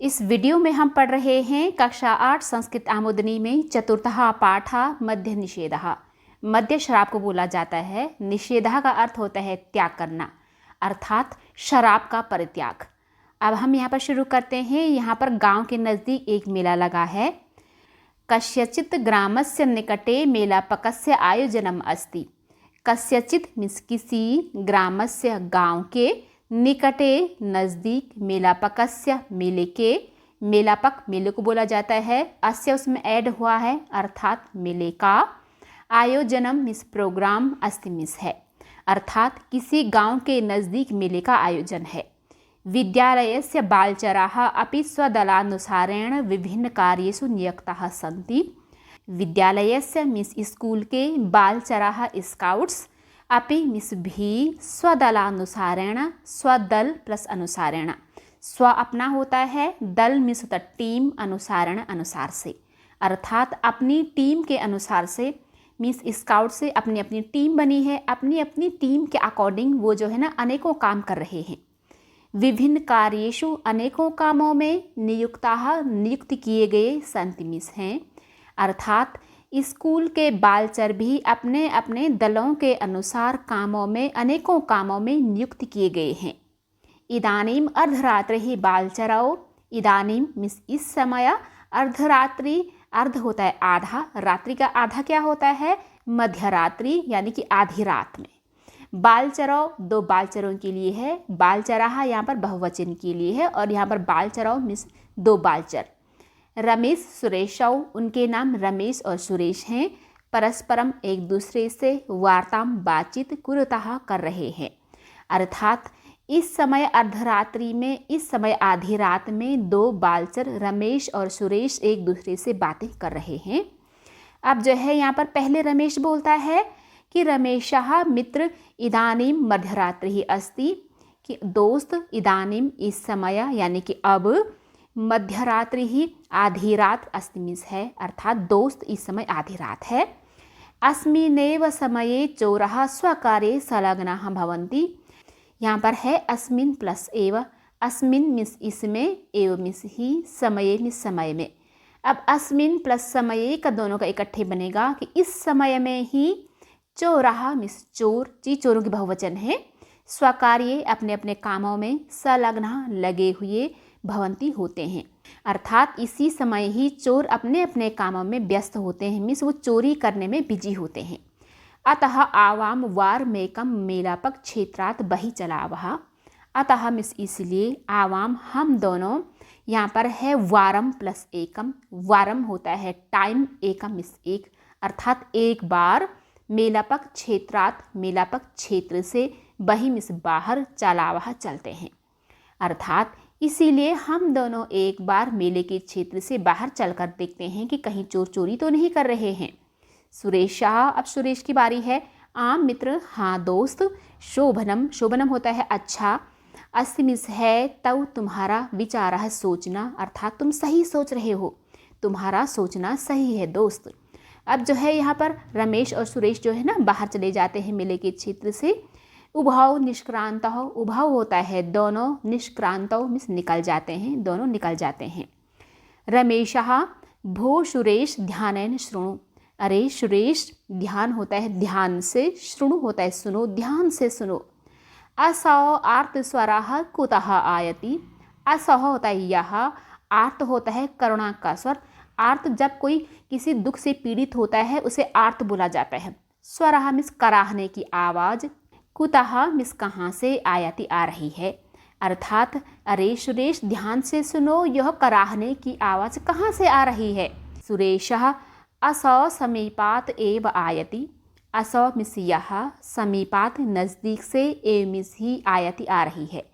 इस वीडियो में हम पढ़ रहे हैं कक्षा 8 संस्कृत आमोदनी में चतुर्थः पाठः मद्य निषेधः। मद्य शराब को बोला जाता है। निषेधः का अर्थ होता है त्याग करना, अर्थात शराब का परित्याग। अब हम यहाँ पर शुरू करते हैं। यहाँ पर गांव के नज़दीक एक मेला लगा है। कस्यचित् ग्रामस्य निकटे मेलापकस्य आयोजनम अस्ति। कस्यचित् मीन्स किसी, ग्रामस्य गांव के, निकटे नज़दीक, मेलापकस्य मेले के, मेलापक मेले को बोला जाता है, अस्य उसमें ऐड हुआ है अर्थात मेले का, आयोजनम मीन्स प्रोग्राम, अस्ति मीन्स है अर्थात किसी गांव के नज़दीक मेले का आयोजन है। विद्यालयस्य बालचराः अपि स्वदलानुसारेण विभिन्न कार्येषु नियुक्ताः सन्ति। विद्यालयस्य मीन्स स्कूल के, बालचराः स्काउट्स, अपि मीन्स भी, स्वदलानुसारेण, स्वदल प्लस अनुसारेण, स्व अपना होता है, दल मीन्स होता टीम, अनुसारेण अनुसार से, अर्थात अपनी टीम के अनुसार से, मीन्स स्काउट से अपनी अपनी टीम बनी है, अपनी अपनी टीम के अकॉर्डिंग वो जो है ना अनेकों काम कर रहे हैं। विभिन्न कार्येषु अनेकों कामों में, नियुक्ताः नियुक्त किए गए, सन्ति मीन्स हैं अर्थात स्कूल के बालचर भी अपने अपने दलों के अनुसार कामों में, अनेकों कामों में नियुक्त किए गए हैं। इदानीम अर्धरात्रि बालचरौ, इदानीम मीन्स इस समय, अर्धरात्रि, अर्ध होता है आधा, रात्रि का आधा क्या होता है, मध्यरात्रि यानी कि आधी रात में। बालचरौ दो बालचरों के लिए है, बालचराः यहाँ पर बहुवचन के लिए है और यहाँ पर बालचरौ मीन्स दो बालचर। रमेश सुरेशौ, उनके नाम रमेश और सुरेश हैं। परस्परम एक दूसरे से वार्ताम बातचीत कुरुतः कर रहे हैं, अर्थात इस समय अर्धरात्रि में, इस समय आधी रात में दो बालचर रमेश और सुरेश एक दूसरे से बातें कर रहे हैं। अब जो है यहाँ पर पहले रमेश बोलता है कि रमेशः मित्र इदानीम मध्यरात्रि अस्ति, कि दोस्त इदानीम इस समय यानी कि अब, मध्यरात्रि ही आधी रात, अस्ति मीन्स है अर्थात दोस्त इस समय आधी रात है। अस्मिन्नेव समये चोरः स्वकार्ये संलग्नाः भवन्ति। यहाँ पर है अस्मिन् प्लस एव, अस्मिन् मीन्स इसमें, एव मीन्स ही, समये मीन्स समय में। अब अस्मिन् प्लस समये का दोनों का इकट्ठे बनेगा कि इस समय में ही, चोरः मीन्स चोर, जी चोरों की बहुवचन है, स्वकार्ये अपने अपने कामों में, संलग्नाः लगे हुए, भवंती होते हैं अर्थात इसी समय ही चोर अपने अपने कामों में व्यस्त होते हैं, मीन्स वो चोरी करने में बिजी होते हैं। अतः आवाम वार मेकम मेलापक क्षेत्रात् बहि चलावः। अतः मीन्स इसलिए, आवाम हम दोनों, यहाँ पर है वारम प्लस एकम, वारम होता है टाइम, एकम मीन्स एक, अर्थात एक बार, मेलापक क्षेत्रात् मेलापक क्षेत्र से, बहि मीन्स बाहर, चलावः चलते हैं अर्थात इसीलिए हम दोनों एक बार मेले के क्षेत्र से बाहर चलकर देखते हैं कि कहीं चोर चोरी तो नहीं कर रहे हैं। सुरेशः, अब सुरेश की बारी है। आम मित्र, हाँ दोस्त। शोभनम, शोभनम होता है अच्छा, अस्ति मीन्स है, तव तुम्हारा, विचारः सोचना, अर्थात तुम सही सोच रहे हो, तुम्हारा सोचना सही है दोस्त। अब जो है यहाँ पर रमेश और सुरेश जो है ना बाहर चले जाते हैं मेले के क्षेत्र से। उभौ निष्क्रांतौ, उभौ होता है दोनों, निष्क्रांतौ मीन्स निकल जाते हैं, दोनों निकल जाते हैं। रमेशः भो सुरेश ध्यानेन शृणु, अरे सुरेश, ध्यान होता है ध्यान से, शृणु होता है सुनो, ध्यान से सुनो। असौ आर्त स्वरः कुतः आयति, असौ होता है यह, आर्त होता है करुणा का स्वर, आर्त जब कोई किसी दुख से पीड़ित होता है उसे आर्त बोला जाता है। स्वरः मीन्स कराहने की आवाज़, कुतः मीन्स कहाँ से, आयति आ रही है, अर्थात अरे सुरेश ध्यान से सुनो, यह कराहने की आवाज़ कहाँ से आ रही है। सुरेशः असौ समीपात एव आयति, असौ मीन्स यह, समीपात नज़दीक से, एव मीन्स ही, आयति आ रही है,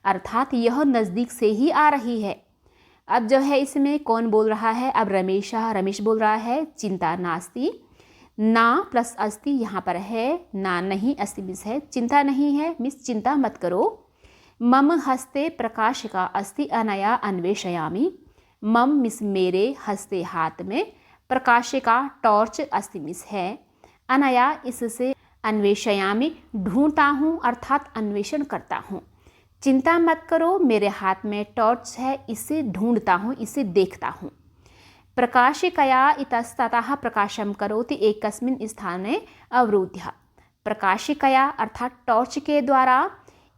अर्थात यह नज़दीक से ही आ रही है। अब जो है इसमें कौन बोल रहा है, अब रमेशः, रमेश बोल रहा है, चिंता नास्ति, ना प्लस अस्ति यहाँ पर है, ना नहीं, अस्ति मीन्स है चिंता नहीं है, मीन्स चिंता मत करो। मम हस्ते प्रकाशिका अस्ति अनया अन्वेषयामि, मम मीन्स मेरे, हस्ते हाथ में, प्रकाशिका टॉर्च, अस्ति मीन्स है, अनया इससे, अन्वेषयामि ढूंढता हूँ, अर्थात अन्वेषण करता हूँ। चिंता मत करो, मेरे हाथ में टॉर्च है, इसे ढूंढता हूँ, इसे देखता हूँ। प्रकाशिकया इतस्ततः प्रकाशम करोति एकस्मिन् स्थाने अवरुद्ध्य। प्रकाशिकया अर्थात टॉर्च के द्वारा,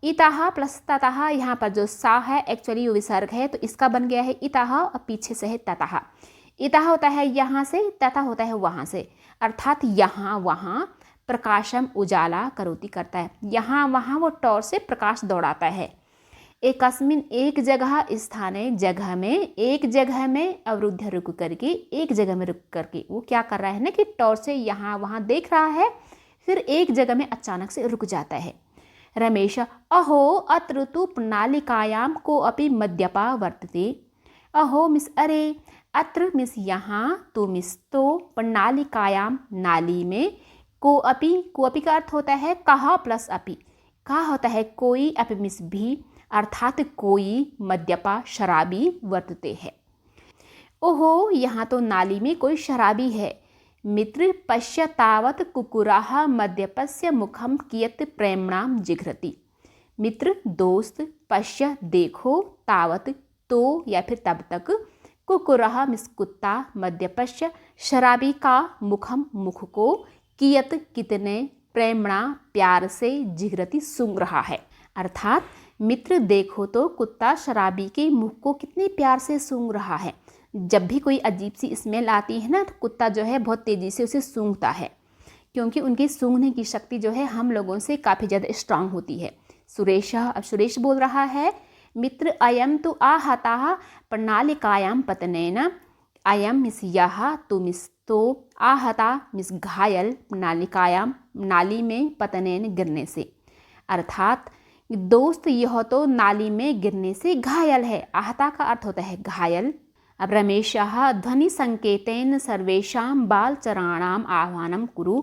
इतः प्लस ततः, यहाँ पर जो सा है एक्चुअली वो विसर्ग है तो इसका बन गया है इतः और पीछे से है ततः। इतः होता है यहाँ से, ततः होता है वहाँ से, अर्थात यहाँ वहाँ प्रकाशम उजाला करोति करता है, यहाँ वहाँ वो टॉर्च से प्रकाश दौड़ाता है। एकस्मिन एक जगह स्थाने, जगह में, एक जगह में, अवरुद्ध रुक करके, एक जगह में रुक करके वो क्या कर रहा है ना कि टॉर्च से यहाँ वहाँ देख रहा है, फिर एक जगह में अचानक से रुक जाता है। रमेश अहो अत्र तु प्रणालिकायां को अपि मद्यपा वर्तते। अहो मिस अरे, अत्र मिस यहाँ, तो मिस तो, प्रणालिकायां नाली में, को अपि का अर्थ होता है कहा प्लस अपि, कहा होता है कोई, अपि मिस भी, अर्थात कोई, मद्यपा शराबी वर्तते है। ओहो, यहाँ तो नाली में कोई शराबी है। मित्र पश्य तावत कुकुराः मद्यपस्य मुखम कियत प्रेमणाम जिघ्रति। मित्र दोस्त, पश्य देखो, तावत तो या फिर तब तक, कुकुराः मिस कुत्ता, मद्यपस्य शराबी का, मुखम मुख को, कियत कितने, प्रेमणा प्यार से, जिघ्रति सूंघ रहा है। अर्थात मित्र देखो तो कुत्ता शराबी के मुख को कितने प्यार से सूंघ रहा है। जब भी कोई अजीब सी स्मेल आती है ना तो कुत्ता जो है बहुत तेज़ी से उसे सूंघता है, क्योंकि उनकी सूंघने की शक्ति जो है हम लोगों से काफ़ी ज़्यादा स्ट्रांग होती है। सुरेश, अब सुरेश बोल रहा है, मित्र अयम तो आहता प्रणालिकायां पतनेन। अयम मिस यह, तो मिस तो, आहता मिस घायल, प्रणालिकायां नाली में, पतनेन गिरने से। अर्थात दोस्त यह तो नाली में गिरने से घायल है। आहता का अर्थ होता है घायल। अब रमेश ध्वनि संकेतेन सर्वेषां बालचराणाम आह्वानम कुरु।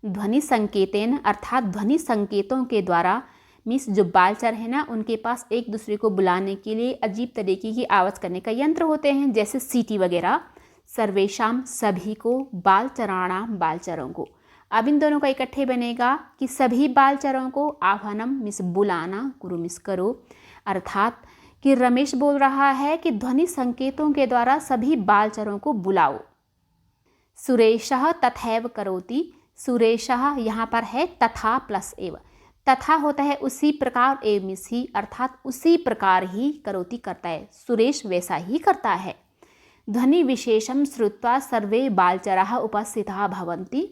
ध्वनि संकेतेन अर्थात ध्वनि संकेतों के द्वारा, मीन्स जो बालचर है ना उनके पास एक दूसरे को बुलाने के लिए अजीब तरीके की आवाज़ करने का यंत्र होते हैं, जैसे सीटी वगैरह। सर्वेषाम सभी को, बालचराणाम बालचरों को। अब इन दोनों का इकट्ठे बनेगा कि सभी बालचरों को, आह्वानम मिस बुलाना, कुरु मिस करो। अर्थात कि रमेश बोल रहा है कि ध्वनि संकेतों के द्वारा सभी बालचरों को बुलाओ। सुरेशः तथैव करोति। सुरेशः यहाँ पर है तथा प्लस एव, तथा होता है उसी प्रकार, एव मिस ही, अर्थात उसी प्रकार ही, करोति करता है, सुरेश वैसा ही करता है। ध्वनि विशेषम श्रुत्वा सर्वे बालचराः उपस्थिताः भवन्ति।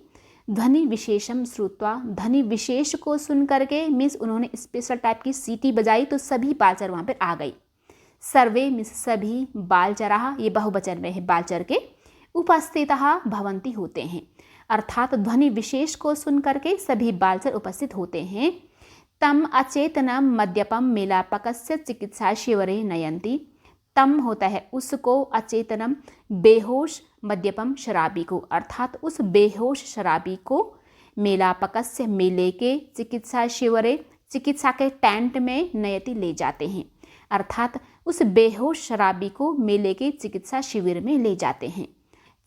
ध्वनि विशेषम श्रुत्वा, ध्वनि विशेष को सुन करके, मीन्स उन्होंने स्पेशल टाइप की सीटी बजाई तो सभी बालचर वहाँ पर आ गई। सर्वे मीन्स सभी, बालचराः ये बहुवचन में है, बालचर के, उपस्थिताः भवन्ति होते हैं, अर्थात ध्वनि विशेष को सुन करके सभी बालचर उपस्थित होते हैं। तम अचेतनम मद्यपम मेलापकस्य चिकित्सा शिविरे नयन्ति। तम होता है उसको, अचेतनम बेहोश, मद्यपम शराबी को, अर्थात उस बेहोश शराबी को, मेलापकस्य मेले के, चिकित्सा शिविरे चिकित्सा के टेंट में, नयति ले जाते हैं, अर्थात उस बेहोश शराबी को मेले के चिकित्सा शिविर में ले जाते हैं।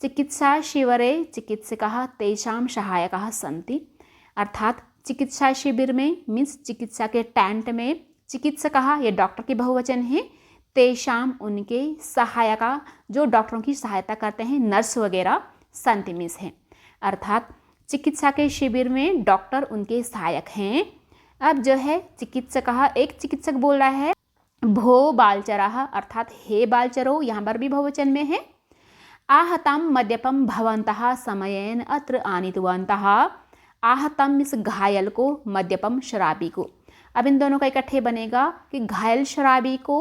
चिकित्सा शिविरे चिकित्सकाः तेषां सहायकाः सन्ति। अर्थात चिकित्सा शिविर में मीन्स चिकित्सा के टेंट में, चिकित्सकाः ये डॉक्टर के बहुवचन है, तेषां उनके, सहायका जो डॉक्टरों की सहायता करते हैं, नर्स वगैरह, सन्ति मीन्स है, अर्थात चिकित्सा के शिविर में डॉक्टर उनके सहायक हैं। अब जो है चिकित्सकाः, एक चिकित्सक बोल रहा है, भो बालचराः अर्थात हे बालचरो, यहाँ पर भी बहुवचन में है। आहतम मद्यपम भवन्तः समयेन अत्र आनीतवन्तः। आहतम मीन्स घायल को, मद्यपम शराबी को। अब इन दोनों का इकट्ठे बनेगा कि घायल शराबी को,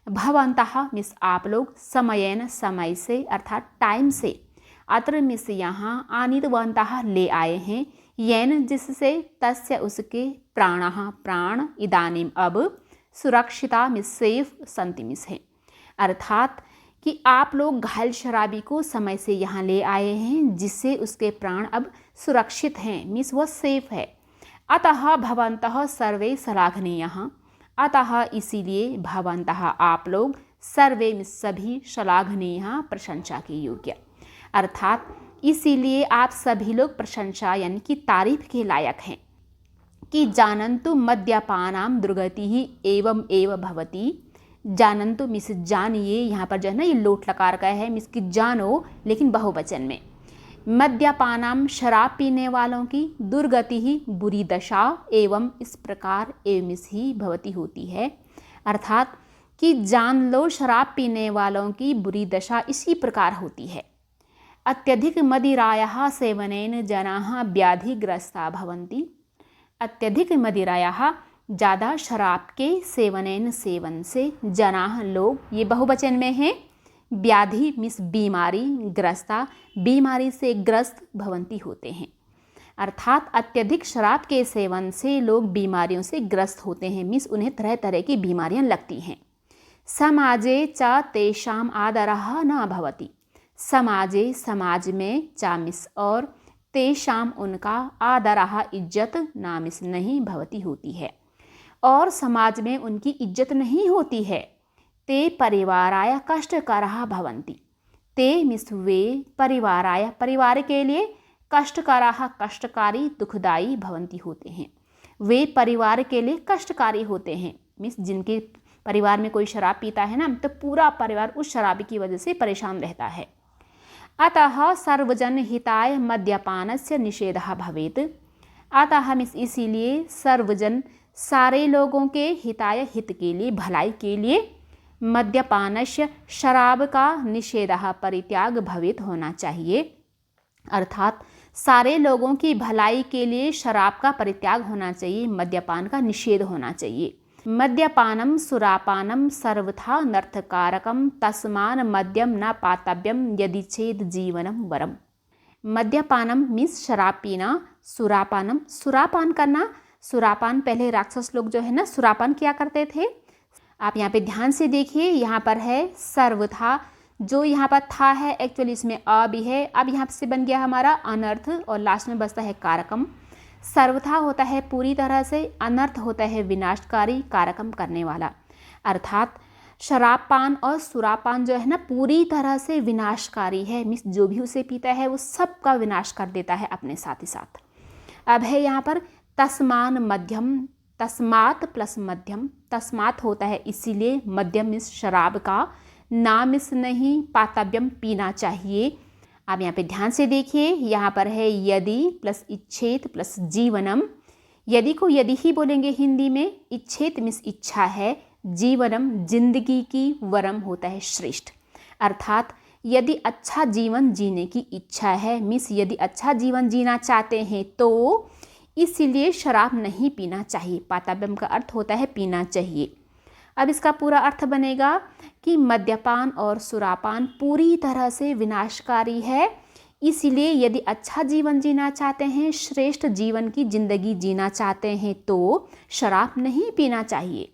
भवन्तः मीन्स आप लोग, समयेन समय से, अर्थात टाइम से, अत्र मीन्स यहाँ, आनीतवन्तः ले आए हैं, येन जिससे, तस्य उसके, प्राणः प्राण, इदानीम अब, सुरक्षिता मीन्स सेफ, सन्ति मीन्स है, अर्थात कि आप लोग घायल शराबी को समय से यहाँ ले आए हैं, जिससे उसके प्राण अब सुरक्षित हैं, मीन्स वह सेफ है। अतः भवन्तः सर्वे श्लाघनीयः। अतः इसीलिए, भवन्तः आप लोग, सर्वे मीन्स सभी, श्लाघनीयः प्रशंसा के योग्य, अर्थात इसीलिए आप सभी लोग प्रशंसा यानी कि तारीफ के लायक हैं। कि जानन्तु मद्यपानाम दुर्गतिः एवं एव भवति। जानन्तु मिस जानिए, यहाँ पर जो है ना ये लोट लकार का है, मिस कि जानो लेकिन बहुवचन में। मद्यपानाम शराब पीने वालों की, दुर्गति ही बुरी दशा, एवं इस प्रकार एवं ही भवती होती है। अर्थात कि जान लो शराब पीने वालों की बुरी दशा इसी प्रकार होती है। अत्यधिक मदिरायाः सेवनेन जनाः व्याधिग्रस्ता भवन्ति। अत्यधिक मदिरायाः ज़्यादा शराब के सेवनेन सेवन से जनाः लोग, ये बहुवचन में है, व्याधि मिस बीमारी, ग्रस्ता बीमारी से ग्रस्त भवंती होते हैं। अर्थात अत्यधिक शराब के सेवन से लोग बीमारियों से ग्रस्त होते हैं, मिस उन्हें तरह तरह की बीमारियां लगती हैं। समाजे च तेषाम आदरः न भवति। समाजे समाज में, चा मिस और, तेषाम उनका, आदरः इज्जत, ना मिस नहीं, भवती होती है और समाज में उनकी इज्जत नहीं होती है। ते परिवाराय कष्टकरः भवन्ति। ते मिस वे, परिवाराय परिवार के लिए, कष्टकरः कष्टकारी दुखदाई भवन्ति होते हैं। वे परिवार के लिए कष्टकारी होते हैं, मिस जिनके परिवार में कोई शराब पीता है ना, तो पूरा परिवार उस शराबी की वजह से परेशान रहता है। अतः सर्वजन हिताय मद्यपानस्य निषेधः भवेत्। अतः मिस इसीलिए, सर्वजन सारे लोगों के, हिताय हित के लिए, भलाई के लिए, मद्यपानस्य शराब का, निषेधः परित्याग भवेत् होना चाहिए। अर्थात सारे लोगों की भलाई के लिए शराब का परित्याग होना चाहिए, मद्यपान का निषेध होना चाहिए। मद्यपानम सुरापानम सर्वथा नर्थकारकम तस्मान मद्यम न पातव्यम यदि चेद जीवनम वरम। मद्यपानम मीन्स शराब पीना, सुरापानम सुरापान करना। सुरापान पहले राक्षस लोग जो है ना सुरापान किया करते थे। आप यहाँ पे ध्यान से देखिए, यहाँ पर है सर्वथा, जो यहाँ पर था है एक्चुअली इसमें अ भी है। अब यहाँ से बन गया हमारा अनर्थ और लास्ट में बचता है कारकम। सर्वथा होता है पूरी तरह से, अनर्थ होता है विनाशकारी, कारकम करने वाला। अर्थात शराबपान और सुरापान जो है ना पूरी तरह से विनाशकारी है, मीन्स जो भी उसे पीता है वो सबका विनाश कर देता है अपने साथ ही साथ। अब है यहाँ पर तस्मान मध्यम, तस्मात प्लस मध्यम, तस्मात होता है इसीलिए, मध्यम मिस शराब का, ना मिस नहीं, पातव्यम पीना चाहिए। आप यहाँ पे ध्यान से देखिए, यहाँ पर है यदि प्लस इच्छेत प्लस जीवनम। यदि को यदि ही बोलेंगे हिंदी में, इच्छेत मिस इच्छा है, जीवनम जिंदगी की, वरम होता है श्रेष्ठ। अर्थात यदि अच्छा जीवन जीने की इच्छा है, मिस यदि अच्छा जीवन जीना चाहते हैं तो इसीलिए शराब नहीं पीना चाहिए। पातव्यम का अर्थ होता है पीना चाहिए। अब इसका पूरा अर्थ बनेगा कि मद्यपान और सुरापान पूरी तरह से विनाशकारी है, इसीलिए यदि अच्छा जीवन जीना चाहते हैं, श्रेष्ठ जीवन की जिंदगी जीना चाहते हैं तो शराब नहीं पीना चाहिए।